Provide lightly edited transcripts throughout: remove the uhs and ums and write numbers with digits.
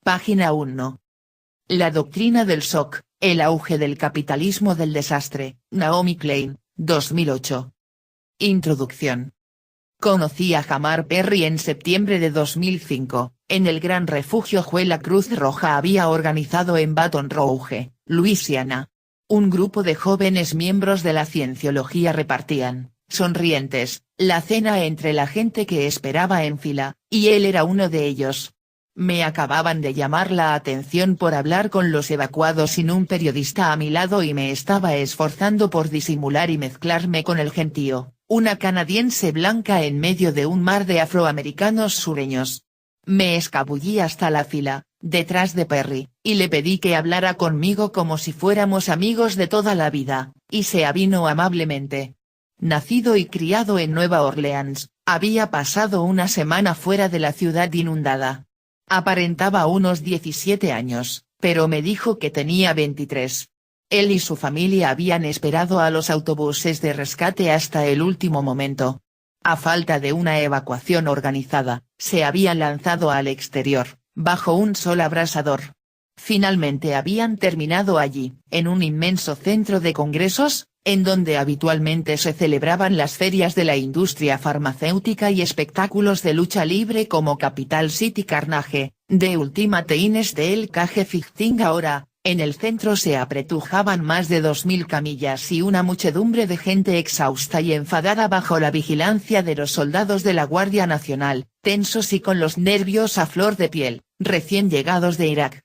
Página 1. La doctrina del shock, el auge del capitalismo del desastre, Naomi Klein, 2008. Introducción. Conocí a Jamar Perry en septiembre de 2005, en el gran refugio que la Cruz Roja había organizado en Baton Rouge, Luisiana. Un grupo de jóvenes miembros de la cienciología repartían, sonrientes, la cena entre la gente que esperaba en fila, y él era uno de ellos. Me acababan de llamar la atención por hablar con los evacuados sin un periodista a mi lado y me estaba esforzando por disimular y mezclarme con el gentío, una canadiense blanca en medio de un mar de afroamericanos sureños. Me escabullí hasta la fila, detrás de Perry, y le pedí que hablara conmigo como si fuéramos amigos de toda la vida, y se avino amablemente. Nacido y criado en Nueva Orleans, había pasado una semana fuera de la ciudad inundada. Aparentaba unos 17 años, pero me dijo que tenía 23. Él y su familia habían esperado a los autobuses de rescate hasta el último momento. A falta de una evacuación organizada, se habían lanzado al exterior, bajo un sol abrasador. Finalmente habían terminado allí, en un inmenso centro de congresos, en donde habitualmente se celebraban las ferias de la industria farmacéutica y espectáculos de lucha libre como Capital City Carnage, The Ultimate Instead Cage Fighting. Ahora, en el centro se apretujaban más de 2000 camillas y una muchedumbre de gente exhausta y enfadada bajo la vigilancia de los soldados de la Guardia Nacional, tensos y con los nervios a flor de piel, recién llegados de Irak.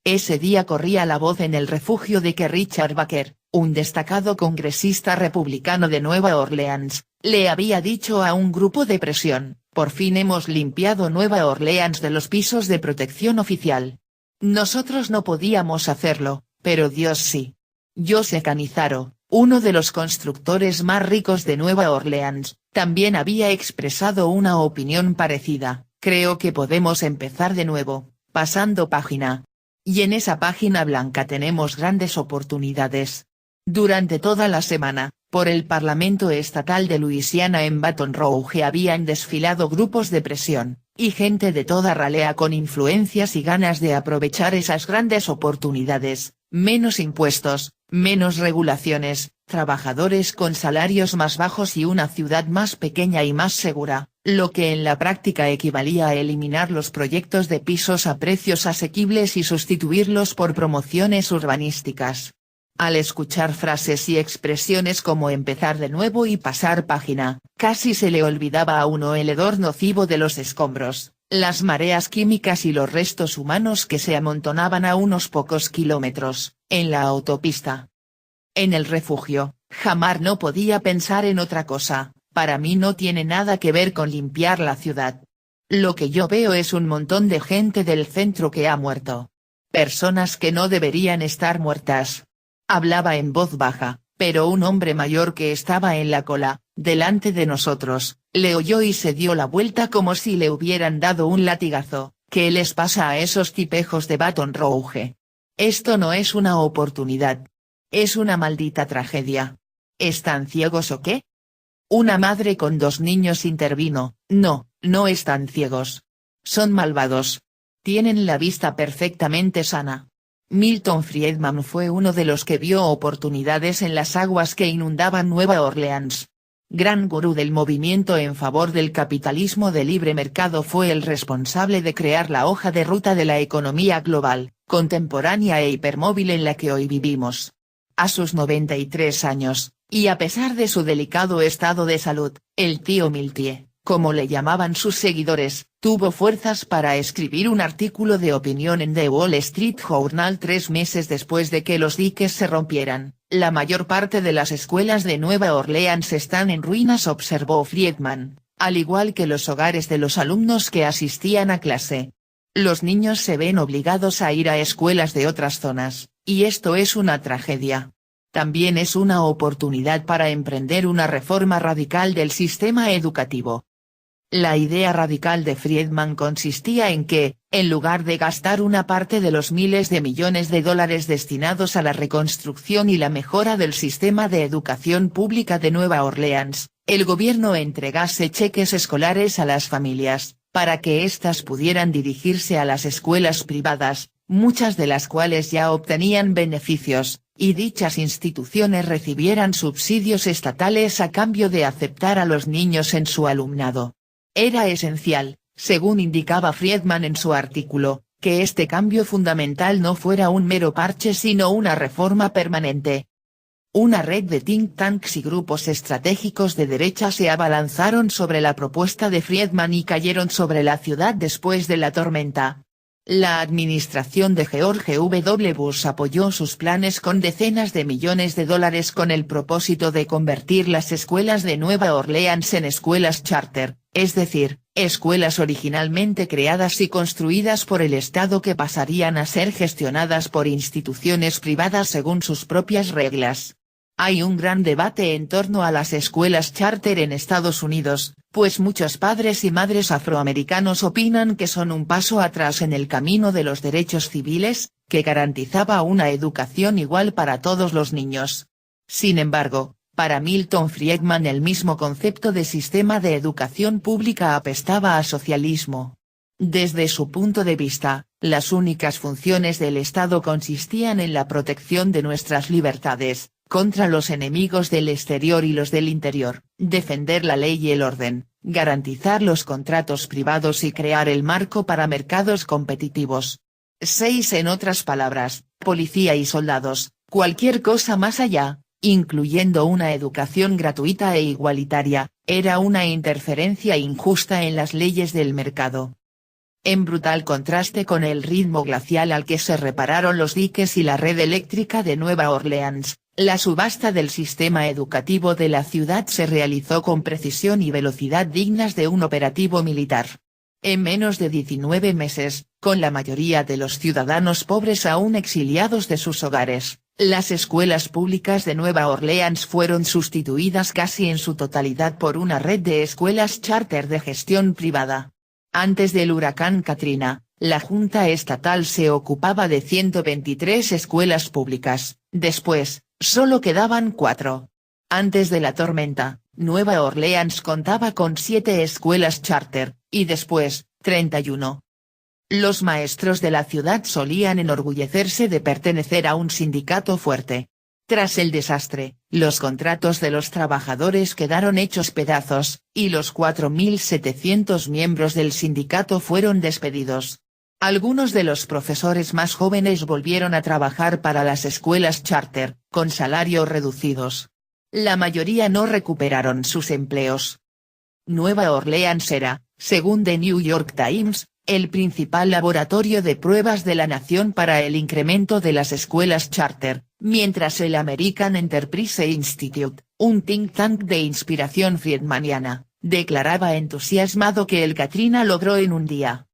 Ese día corría la voz en el refugio de que Richard Baker, un destacado congresista republicano de Nueva Orleans, le había dicho a un grupo de presión: por fin hemos limpiado Nueva Orleans de los pisos de protección oficial. Nosotros no podíamos hacerlo, pero Dios sí. Joseph Canizaro, uno de los constructores más ricos de Nueva Orleans, también había expresado una opinión parecida: creo que podemos empezar de nuevo, pasando página. Y en esa página blanca tenemos grandes oportunidades. Durante toda la semana, por el Parlamento Estatal de Luisiana en Baton Rouge habían desfilado grupos de presión, y gente de toda ralea con influencias y ganas de aprovechar esas grandes oportunidades: menos impuestos, menos regulaciones, trabajadores con salarios más bajos y una ciudad más pequeña y más segura, lo que en la práctica equivalía a eliminar los proyectos de pisos a precios asequibles y sustituirlos por promociones urbanísticas. Al escuchar frases y expresiones como empezar de nuevo y pasar página, casi se le olvidaba a uno el hedor nocivo de los escombros, las mareas químicas y los restos humanos que se amontonaban a unos pocos kilómetros, en la autopista. En el refugio, Jamar no podía pensar en otra cosa: para mí no tiene nada que ver con limpiar la ciudad. Lo que yo veo es un montón de gente del centro que ha muerto. Personas que no deberían estar muertas. Hablaba en voz baja, pero un hombre mayor que estaba en la cola, delante de nosotros, le oyó y se dio la vuelta como si le hubieran dado un latigazo. ¿Qué les pasa a esos tipejos de Baton Rouge? Esto no es una oportunidad. Es una maldita tragedia. ¿Están ciegos o qué? Una madre con 2 niños intervino: no, no están ciegos. Son malvados. Tienen la vista perfectamente sana. Milton Friedman fue uno de los que vio oportunidades en las aguas que inundaban Nueva Orleans. Gran gurú del movimiento en favor del capitalismo de libre mercado, fue el responsable de crear la hoja de ruta de la economía global, contemporánea e hipermóvil en la que hoy vivimos. A sus 93 años, y a pesar de su delicado estado de salud, el tío Miltie, como le llamaban sus seguidores, tuvo fuerzas para escribir un artículo de opinión en The Wall Street Journal 3 meses después de que los diques se rompieran. La mayor parte de las escuelas de Nueva Orleans están en ruinas, observó Friedman, al igual que los hogares de los alumnos que asistían a clase. Los niños se ven obligados a ir a escuelas de otras zonas, y esto es una tragedia. También es una oportunidad para emprender una reforma radical del sistema educativo. La idea radical de Friedman consistía en que, en lugar de gastar una parte de los miles de millones de dólares destinados a la reconstrucción y la mejora del sistema de educación pública de Nueva Orleans, el gobierno entregase cheques escolares a las familias, para que éstas pudieran dirigirse a las escuelas privadas, muchas de las cuales ya obtenían beneficios, y dichas instituciones recibieran subsidios estatales a cambio de aceptar a los niños en su alumnado. Era esencial, según indicaba Friedman en su artículo, que este cambio fundamental no fuera un mero parche sino una reforma permanente. Una red de think tanks y grupos estratégicos de derecha se abalanzaron sobre la propuesta de Friedman y cayeron sobre la ciudad después de la tormenta. La administración de George W. Bush apoyó sus planes con decenas de millones de dólares con el propósito de convertir las escuelas de Nueva Orleans en escuelas charter, es decir, escuelas originalmente creadas y construidas por el Estado que pasarían a ser gestionadas por instituciones privadas según sus propias reglas. Hay un gran debate en torno a las escuelas charter en Estados Unidos, pues muchos padres y madres afroamericanos opinan que son un paso atrás en el camino de los derechos civiles, que garantizaba una educación igual para todos los niños. Sin embargo, para Milton Friedman el mismo concepto de sistema de educación pública apestaba a socialismo. Desde su punto de vista, las únicas funciones del Estado consistían en la protección de nuestras libertades, contra los enemigos del exterior y los del interior, defender la ley y el orden, garantizar los contratos privados y crear el marco para mercados competitivos. 6. En otras palabras, policía y soldados, cualquier cosa más allá, incluyendo una educación gratuita e igualitaria, era una interferencia injusta en las leyes del mercado. En brutal contraste con el ritmo glacial al que se repararon los diques y la red eléctrica de Nueva Orleans, la subasta del sistema educativo de la ciudad se realizó con precisión y velocidad dignas de un operativo militar. En menos de 19 meses, con la mayoría de los ciudadanos pobres aún exiliados de sus hogares, las escuelas públicas de Nueva Orleans fueron sustituidas casi en su totalidad por una red de escuelas charter de gestión privada. Antes del huracán Katrina, la Junta Estatal se ocupaba de 123 escuelas públicas, después, solo quedaban 4. Antes de la tormenta, Nueva Orleans contaba con 7 escuelas charter, y después, 31. Los maestros de la ciudad solían enorgullecerse de pertenecer a un sindicato fuerte. Tras el desastre, los contratos de los trabajadores quedaron hechos pedazos, y los 4.700 miembros del sindicato fueron despedidos. Algunos de los profesores más jóvenes volvieron a trabajar para las escuelas charter, con salarios reducidos. La mayoría no recuperaron sus empleos. Nueva Orleans era, según The New York Times, el principal laboratorio de pruebas de la nación para el incremento de las escuelas charter, mientras el American Enterprise Institute, un think tank de inspiración friedmaniana, declaraba entusiasmado que el Katrina logró en un día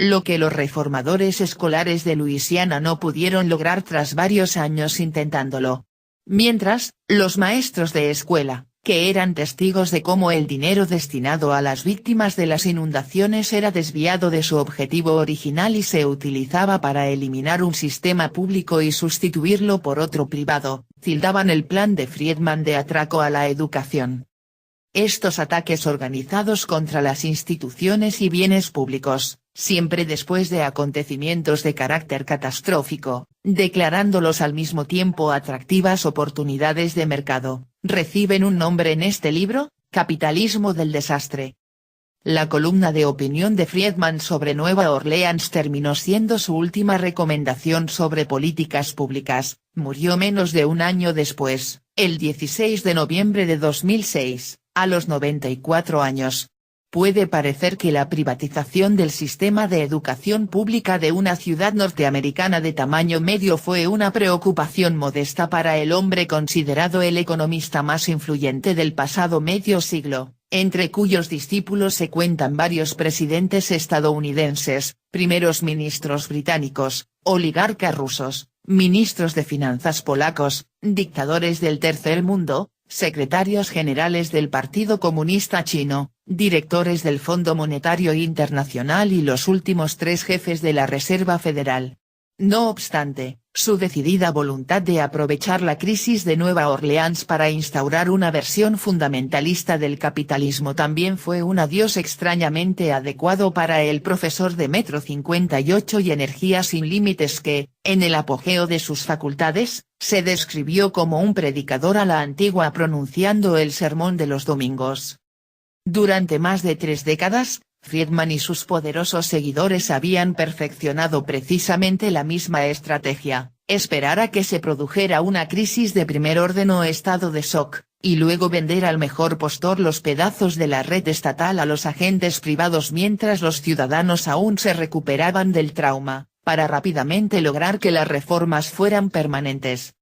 lo que los reformadores escolares de Luisiana no pudieron lograr tras varios años intentándolo. Mientras, los maestros de escuela, que eran testigos de cómo el dinero destinado a las víctimas de las inundaciones era desviado de su objetivo original y se utilizaba para eliminar un sistema público y sustituirlo por otro privado, tildaban el plan de Friedman de atraco a la educación. Estos ataques organizados contra las instituciones y bienes públicos, siempre después de acontecimientos de carácter catastrófico, declarándolos al mismo tiempo atractivas oportunidades de mercado, reciben un nombre en este libro, Capitalismo del desastre. La columna de opinión de Friedman sobre Nueva Orleans terminó siendo su última recomendación sobre políticas públicas, murió menos de un año después, el 16 de noviembre de 2006, a los 94 años. Puede parecer que la privatización del sistema de educación pública de una ciudad norteamericana de tamaño medio fue una preocupación modesta para el hombre considerado el economista más influyente del pasado medio siglo, entre cuyos discípulos se cuentan varios presidentes estadounidenses, primeros ministros británicos, oligarcas rusos, ministros de finanzas polacos, dictadores del Tercer Mundo, secretarios generales del Partido Comunista Chino, directores del Fondo Monetario Internacional y los últimos 3 jefes de la Reserva Federal. No obstante, su decidida voluntad de aprovechar la crisis de Nueva Orleans para instaurar una versión fundamentalista del capitalismo también fue un adiós extrañamente adecuado para el profesor de Metro 58 y Energía sin Límites que, en el apogeo de sus facultades, se describió como un predicador a la antigua pronunciando el sermón de los domingos. Durante más de 3 décadas, Friedman y sus poderosos seguidores habían perfeccionado precisamente la misma estrategia, esperar a que se produjera una crisis de primer orden o estado de shock, y luego vender al mejor postor los pedazos de la red estatal a los agentes privados mientras los ciudadanos aún se recuperaban del trauma, para rápidamente lograr que las reformas fueran permanentes.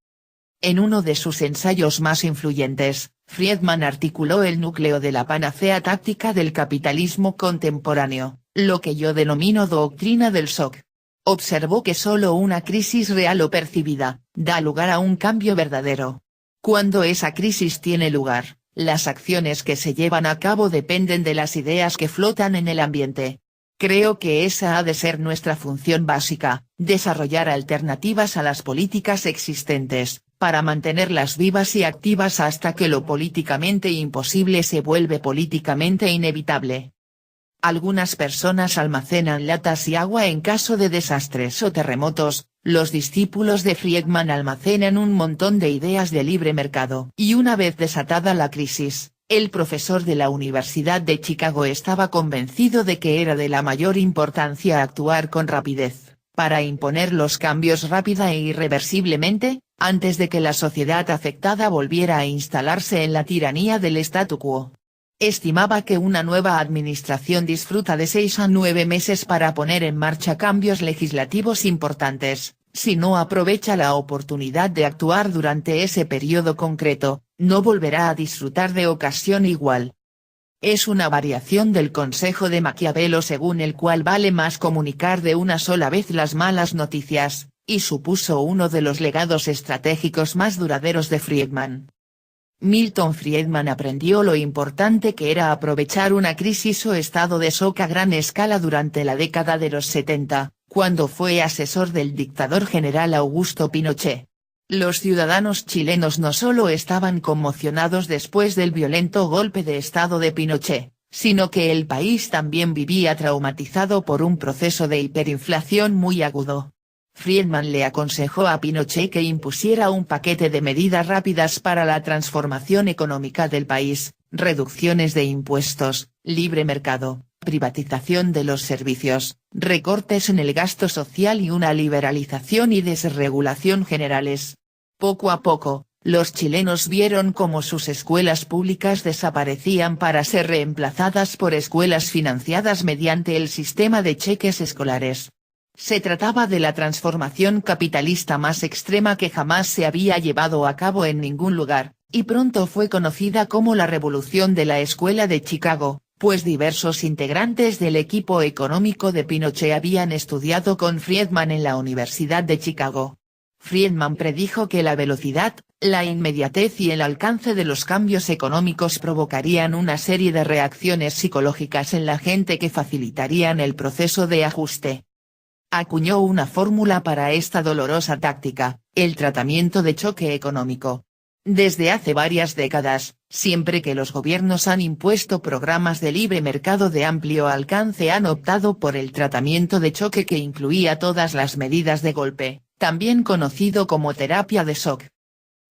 En uno de sus ensayos más influyentes, Friedman articuló el núcleo de la panacea táctica del capitalismo contemporáneo, lo que yo denomino doctrina del shock. Observó que solo una crisis real o percibida, da lugar a un cambio verdadero. Cuando esa crisis tiene lugar, las acciones que se llevan a cabo dependen de las ideas que flotan en el ambiente. Creo que esa ha de ser nuestra función básica, desarrollar alternativas a las políticas existentes, para mantenerlas vivas y activas hasta que lo políticamente imposible se vuelve políticamente inevitable. Algunas personas almacenan latas y agua en caso de desastres o terremotos, los discípulos de Friedman almacenan un montón de ideas de libre mercado. Y una vez desatada la crisis, el profesor de la Universidad de Chicago estaba convencido de que era de la mayor importancia actuar con rapidez, para imponer los cambios rápida e irreversiblemente, antes de que la sociedad afectada volviera a instalarse en la tiranía del statu quo. Estimaba que una nueva administración disfruta de 6 a 9 meses para poner en marcha cambios legislativos importantes, si no aprovecha la oportunidad de actuar durante ese periodo concreto, no volverá a disfrutar de ocasión igual. Es una variación del consejo de Maquiavelo según el cual vale más comunicar de una sola vez las malas noticias, y supuso uno de los legados estratégicos más duraderos de Friedman. Milton Friedman aprendió lo importante que era aprovechar una crisis o estado de shock a gran escala durante la década de los 70, cuando fue asesor del dictador general Augusto Pinochet. Los ciudadanos chilenos no solo estaban conmocionados después del violento golpe de estado de Pinochet, sino que el país también vivía traumatizado por un proceso de hiperinflación muy agudo. Friedman le aconsejó a Pinochet que impusiera un paquete de medidas rápidas para la transformación económica del país, reducciones de impuestos, libre mercado, privatización de los servicios, recortes en el gasto social y una liberalización y desregulación generales. Poco a poco, los chilenos vieron cómo sus escuelas públicas desaparecían para ser reemplazadas por escuelas financiadas mediante el sistema de cheques escolares. Se trataba de la transformación capitalista más extrema que jamás se había llevado a cabo en ningún lugar, y pronto fue conocida como la Revolución de la Escuela de Chicago, pues diversos integrantes del equipo económico de Pinochet habían estudiado con Friedman en la Universidad de Chicago. Friedman predijo que la velocidad, la inmediatez y el alcance de los cambios económicos provocarían una serie de reacciones psicológicas en la gente que facilitarían el proceso de ajuste. Acuñó una fórmula para esta dolorosa táctica, el tratamiento de choque económico. Desde hace varias décadas, siempre que los gobiernos han impuesto programas de libre mercado de amplio alcance han optado por el tratamiento de choque que incluía todas las medidas de golpe, también conocido como terapia de shock.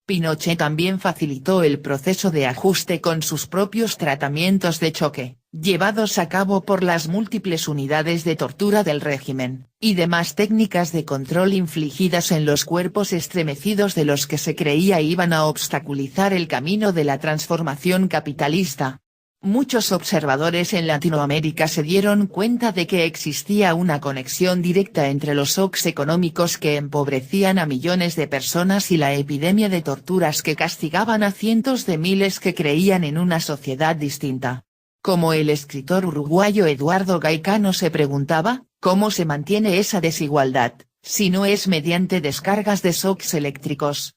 Pinochet también facilitó el proceso de ajuste con sus propios tratamientos de choque, llevados a cabo por las múltiples unidades de tortura del régimen, y demás técnicas de control infligidas en los cuerpos estremecidos de los que se creía iban a obstaculizar el camino de la transformación capitalista. Muchos observadores en Latinoamérica se dieron cuenta de que existía una conexión directa entre los shocks económicos que empobrecían a millones de personas y la epidemia de torturas que castigaban a cientos de miles que creían en una sociedad distinta. Como el escritor uruguayo Eduardo Gaicano se preguntaba, ¿cómo se mantiene esa desigualdad, si no es mediante descargas de shocks eléctricos?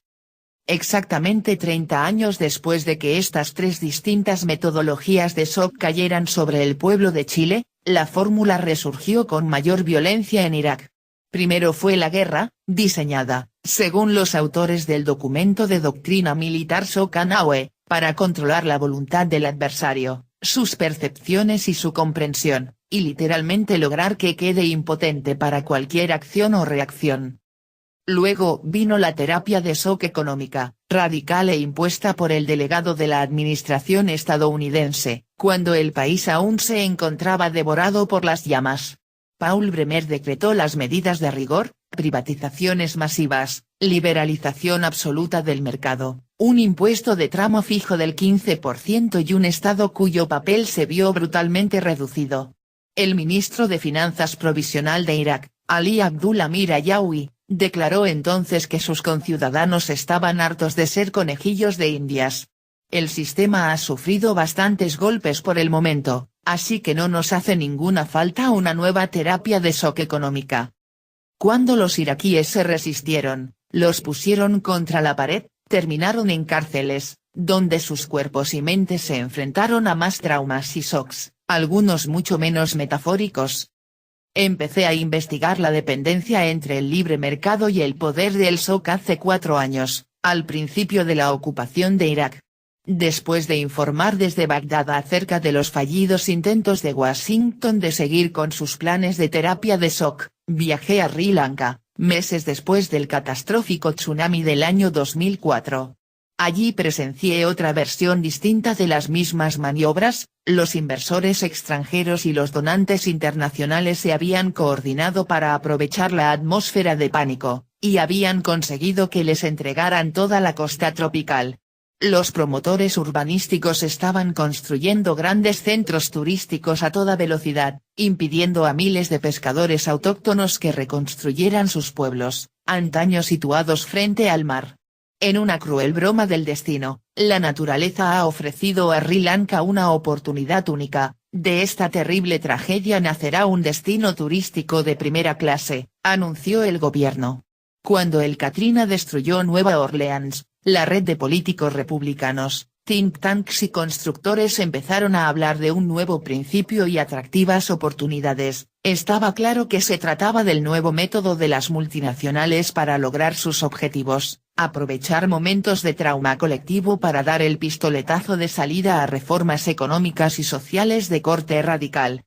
Exactamente 30 años después de que estas 3 distintas metodologías de shock cayeran sobre el pueblo de Chile, la fórmula resurgió con mayor violencia en Irak. Primero fue la guerra, diseñada, según los autores del documento de doctrina militar Sokanawe, para controlar la voluntad del adversario, sus percepciones y su comprensión, y literalmente lograr que quede impotente para cualquier acción o reacción. Luego vino la terapia de shock económica, radical e impuesta por el delegado de la administración estadounidense, cuando el país aún se encontraba devorado por las llamas. Paul Bremer decretó las medidas de rigor, privatizaciones masivas, liberalización absoluta del mercado, un impuesto de tramo fijo del 15% y un Estado cuyo papel se vio brutalmente reducido. El ministro de Finanzas provisional de Irak, Ali Abdul Amir Ayawi, declaró entonces que sus conciudadanos estaban hartos de ser conejillos de indias. El sistema ha sufrido bastantes golpes por el momento, así que no nos hace ninguna falta una nueva terapia de shock económica. Cuando los iraquíes se resistieron, los pusieron contra la pared, terminaron en cárceles, donde sus cuerpos y mentes se enfrentaron a más traumas y shocks, algunos mucho menos metafóricos. Empecé a investigar la dependencia entre el libre mercado y el poder del shock hace 4 años, al principio de la ocupación de Irak. Después de informar desde Bagdad acerca de los fallidos intentos de Washington de seguir con sus planes de terapia de shock, viajé a Sri Lanka, meses después del catastrófico tsunami del año 2004. Allí presencié otra versión distinta de las mismas maniobras. Los inversores extranjeros y los donantes internacionales se habían coordinado para aprovechar la atmósfera de pánico, y habían conseguido que les entregaran toda la costa tropical. Los promotores urbanísticos estaban construyendo grandes centros turísticos a toda velocidad, impidiendo a miles de pescadores autóctonos que reconstruyeran sus pueblos, antaño situados frente al mar. En una cruel broma del destino, la naturaleza ha ofrecido a Sri Lanka una oportunidad única. De esta terrible tragedia nacerá un destino turístico de primera clase, anunció el gobierno. Cuando el Katrina destruyó Nueva Orleans, la red de políticos republicanos, think tanks y constructores empezaron a hablar de un nuevo principio y atractivas oportunidades. Estaba claro que se trataba del nuevo método de las multinacionales para lograr sus objetivos, aprovechar momentos de trauma colectivo para dar el pistoletazo de salida a reformas económicas y sociales de corte radical.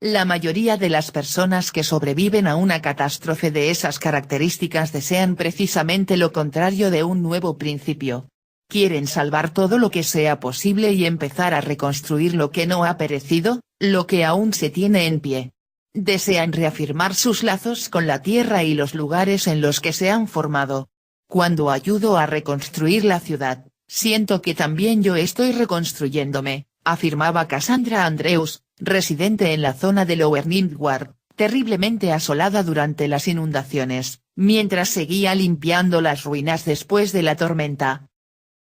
La mayoría de las personas que sobreviven a una catástrofe de esas características desean precisamente lo contrario de un nuevo principio. Quieren salvar todo lo que sea posible y empezar a reconstruir lo que no ha perecido, lo que aún se tiene en pie. Desean reafirmar sus lazos con la tierra y los lugares en los que se han formado. Cuando ayudo a reconstruir la ciudad, siento que también yo estoy reconstruyéndome, afirmaba Cassandra Andrews, residente en la zona de Lower Ninth Ward, terriblemente asolada durante las inundaciones, mientras seguía limpiando las ruinas después de la tormenta.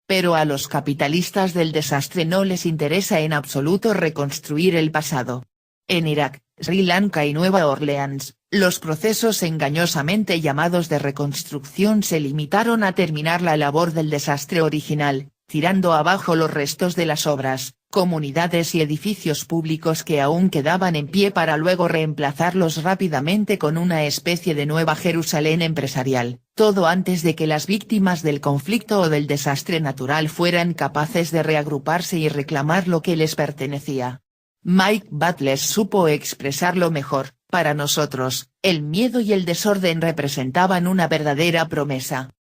Pero a los capitalistas del desastre no les interesa en absoluto reconstruir el pasado. En Irak, Sri Lanka y Nueva Orleans, los procesos engañosamente llamados de reconstrucción se limitaron a terminar la labor del desastre original, tirando abajo los restos de las obras, comunidades y edificios públicos que aún quedaban en pie para luego reemplazarlos rápidamente con una especie de nueva Jerusalén empresarial, todo antes de que las víctimas del conflicto o del desastre natural fueran capaces de reagruparse y reclamar lo que les pertenecía. Mike Butler supo expresarlo mejor: para nosotros, el miedo y el desorden representaban una verdadera promesa.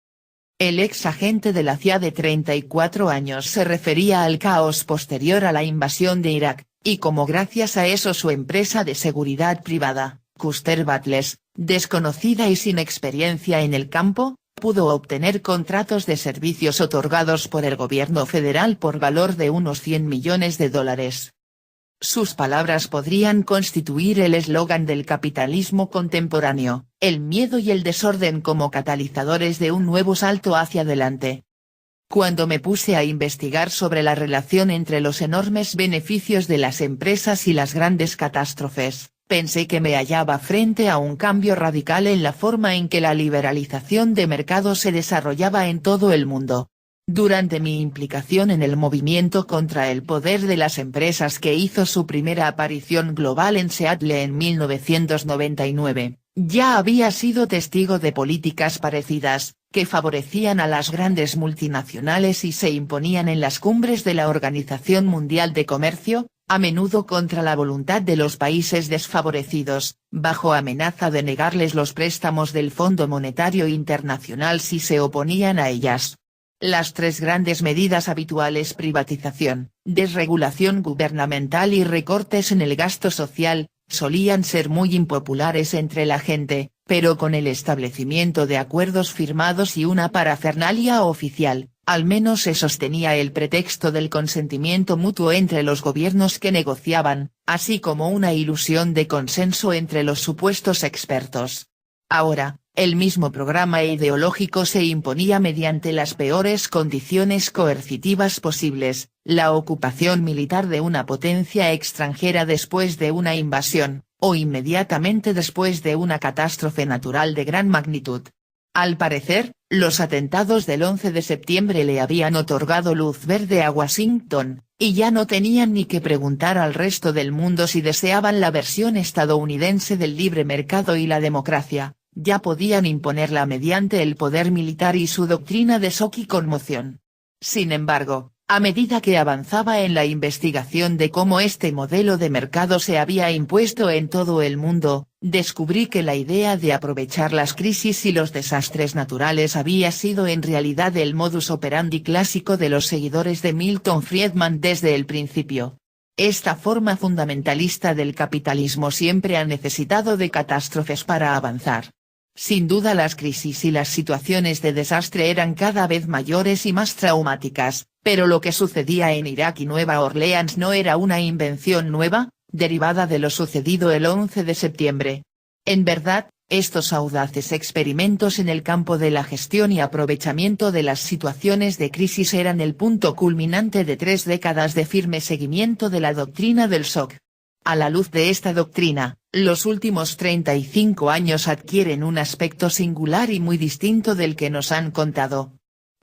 El ex agente de la CIA de 34 años se refería al caos posterior a la invasión de Irak, y como gracias a eso su empresa de seguridad privada, Custer Butlers, desconocida y sin experiencia en el campo, pudo obtener contratos de servicios otorgados por el gobierno federal por valor de unos $100 millones. Sus palabras podrían constituir el eslogan del capitalismo contemporáneo: el miedo y el desorden como catalizadores de un nuevo salto hacia adelante. Cuando me puse a investigar sobre la relación entre los enormes beneficios de las empresas y las grandes catástrofes, pensé que me hallaba frente a un cambio radical en la forma en que la liberalización de mercado se desarrollaba en todo el mundo. Durante mi implicación en el movimiento contra el poder de las empresas que hizo su primera aparición global en Seattle en 1999, Ya había sido testigo de políticas parecidas, que favorecían a las grandes multinacionales y se imponían en las cumbres de la Organización Mundial de Comercio, a menudo contra la voluntad de los países desfavorecidos, bajo amenaza de negarles los préstamos del Fondo Monetario Internacional si se oponían a ellas. Las tres grandes medidas habituales: privatización, desregulación gubernamental y recortes en el gasto social, solían ser muy impopulares entre la gente, pero con el establecimiento de acuerdos firmados y una parafernalia oficial, al menos se sostenía el pretexto del consentimiento mutuo entre los gobiernos que negociaban, así como una ilusión de consenso entre los supuestos expertos. Ahora, el mismo programa ideológico se imponía mediante las peores condiciones coercitivas posibles: la ocupación militar de una potencia extranjera después de una invasión, o inmediatamente después de una catástrofe natural de gran magnitud. Al parecer, los atentados del 11 de septiembre le habían otorgado luz verde a Washington, y ya no tenían ni que preguntar al resto del mundo si deseaban la versión estadounidense del libre mercado y la democracia. Ya podían imponerla mediante el poder militar y su doctrina de shock y conmoción. Sin embargo, a medida que avanzaba en la investigación de cómo este modelo de mercado se había impuesto en todo el mundo, descubrí que la idea de aprovechar las crisis y los desastres naturales había sido en realidad el modus operandi clásico de los seguidores de Milton Friedman desde el principio. Esta forma fundamentalista del capitalismo siempre ha necesitado de catástrofes para avanzar. Sin duda las crisis y las situaciones de desastre eran cada vez mayores y más traumáticas, pero lo que sucedía en Irak y Nueva Orleans no era una invención nueva, derivada de lo sucedido el 11 de septiembre. En verdad, estos audaces experimentos en el campo de la gestión y aprovechamiento de las situaciones de crisis eran el punto culminante de 3 décadas de firme seguimiento de la doctrina del shock. A la luz de esta doctrina, los últimos 35 años adquieren un aspecto singular y muy distinto del que nos han contado.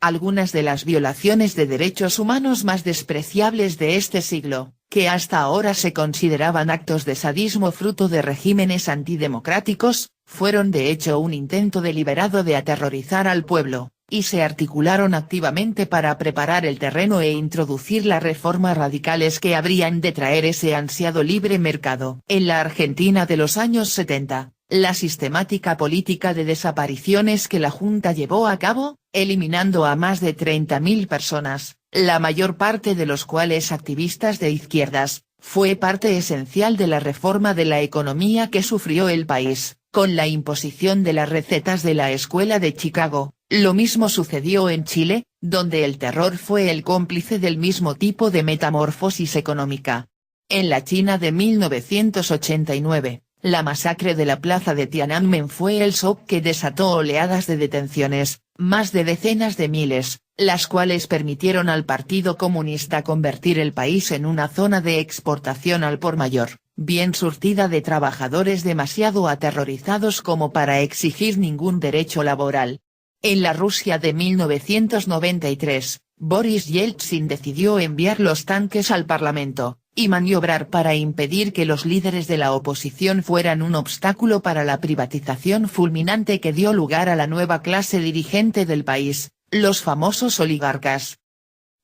Algunas de las violaciones de derechos humanos más despreciables de este siglo, que hasta ahora se consideraban actos de sadismo fruto de regímenes antidemocráticos, fueron de hecho un intento deliberado de aterrorizar al pueblo, y se articularon activamente para preparar el terreno e introducir las reformas radicales que habrían de traer ese ansiado libre mercado. En la Argentina de los años 70, la sistemática política de desapariciones que la Junta llevó a cabo, eliminando a más de 30.000 personas, la mayor parte de los cuales activistas de izquierdas, fue parte esencial de la reforma de la economía que sufrió el país, con la imposición de las recetas de la Escuela de Chicago. Lo mismo sucedió en Chile, donde el terror fue el cómplice del mismo tipo de metamorfosis económica. En la China de 1989, la masacre de la plaza de Tiananmen fue el shock que desató oleadas de detenciones, más de decenas de miles, las cuales permitieron al Partido Comunista convertir el país en una zona de exportación al por mayor, bien surtida de trabajadores demasiado aterrorizados como para exigir ningún derecho laboral. En la Rusia de 1993, Boris Yeltsin decidió enviar los tanques al Parlamento, y maniobrar para impedir que los líderes de la oposición fueran un obstáculo para la privatización fulminante que dio lugar a la nueva clase dirigente del país, los famosos oligarcas.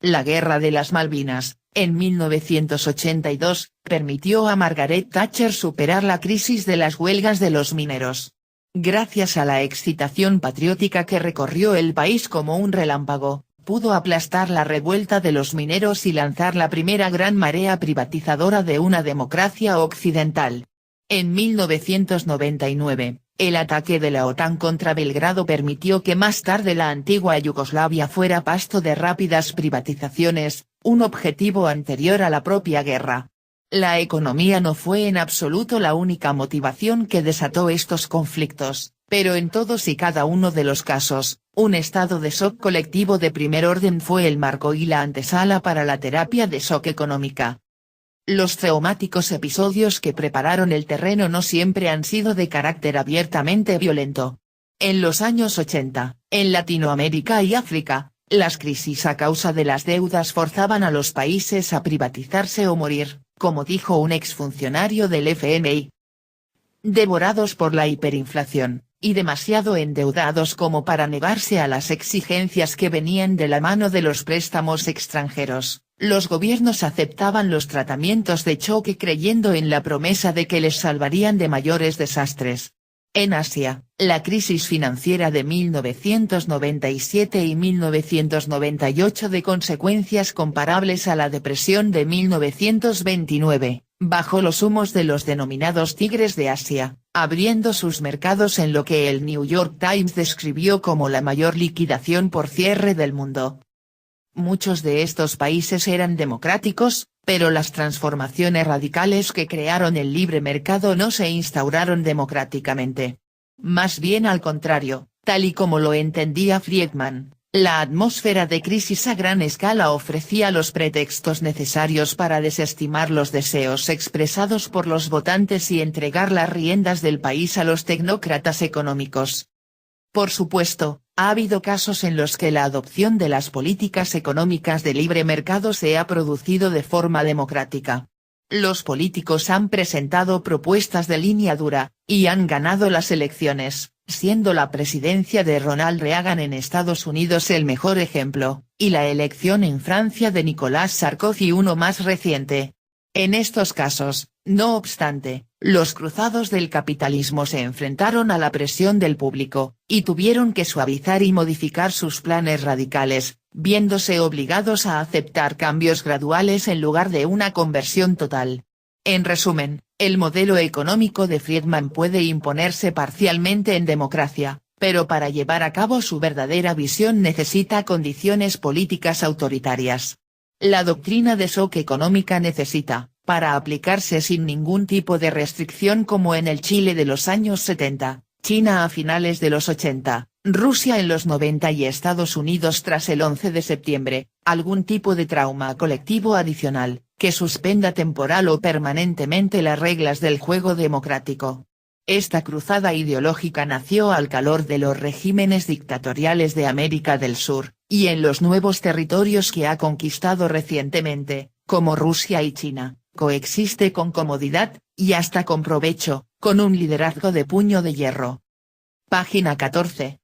La Guerra de las Malvinas, en 1982, permitió a Margaret Thatcher superar la crisis de las huelgas de los mineros. Gracias a la excitación patriótica que recorrió el país como un relámpago, pudo aplastar la revuelta de los mineros y lanzar la primera gran marea privatizadora de una democracia occidental. En 1999, el ataque de la OTAN contra Belgrado permitió que más tarde la antigua Yugoslavia fuera pasto de rápidas privatizaciones, un objetivo anterior a la propia guerra. La economía no fue en absoluto la única motivación que desató estos conflictos, pero en todos y cada uno de los casos, un estado de shock colectivo de primer orden fue el marco y la antesala para la terapia de shock económica. Los traumáticos episodios que prepararon el terreno no siempre han sido de carácter abiertamente violento. En los años 80, en Latinoamérica y África, las crisis a causa de las deudas forzaban a los países a privatizarse o morir, como dijo un exfuncionario del FMI. devorados por la hiperinflación, y demasiado endeudados como para negarse a las exigencias que venían de la mano de los préstamos extranjeros, los gobiernos aceptaban los tratamientos de choque creyendo en la promesa de que les salvarían de mayores desastres. En Asia, la crisis financiera de 1997 y 1998 de consecuencias comparables a la depresión de 1929, bajo los humos de los denominados tigres de Asia, abriendo sus mercados en lo que el New York Times describió como la mayor liquidación por cierre del mundo. Muchos de estos países eran democráticos, pero las transformaciones radicales que crearon el libre mercado no se instauraron democráticamente. Más bien al contrario, tal y como lo entendía Friedman, la atmósfera de crisis a gran escala ofrecía los pretextos necesarios para desestimar los deseos expresados por los votantes y entregar las riendas del país a los tecnócratas económicos. Por supuesto, ha habido casos en los que la adopción de las políticas económicas de libre mercado se ha producido de forma democrática. Los políticos han presentado propuestas de línea dura, y han ganado las elecciones, siendo la presidencia de Ronald Reagan en Estados Unidos el mejor ejemplo, y la elección en Francia de Nicolas Sarkozy uno más reciente. En estos casos, no obstante, los cruzados del capitalismo se enfrentaron a la presión del público, y tuvieron que suavizar y modificar sus planes radicales, viéndose obligados a aceptar cambios graduales en lugar de una conversión total. En resumen, el modelo económico de Friedman puede imponerse parcialmente en democracia, pero para llevar a cabo su verdadera visión necesita condiciones políticas autoritarias. La doctrina de shock económica necesita, para aplicarse sin ningún tipo de restricción como en el Chile de los años 70, China a finales de los 80, Rusia en los 90 y Estados Unidos tras el 11 de septiembre, algún tipo de trauma colectivo adicional, que suspenda temporal o permanentemente las reglas del juego democrático. Esta cruzada ideológica nació al calor de los regímenes dictatoriales de América del Sur, y en los nuevos territorios que ha conquistado recientemente, como Rusia y China, coexiste con comodidad, y hasta con provecho, con un liderazgo de puño de hierro. Página 14.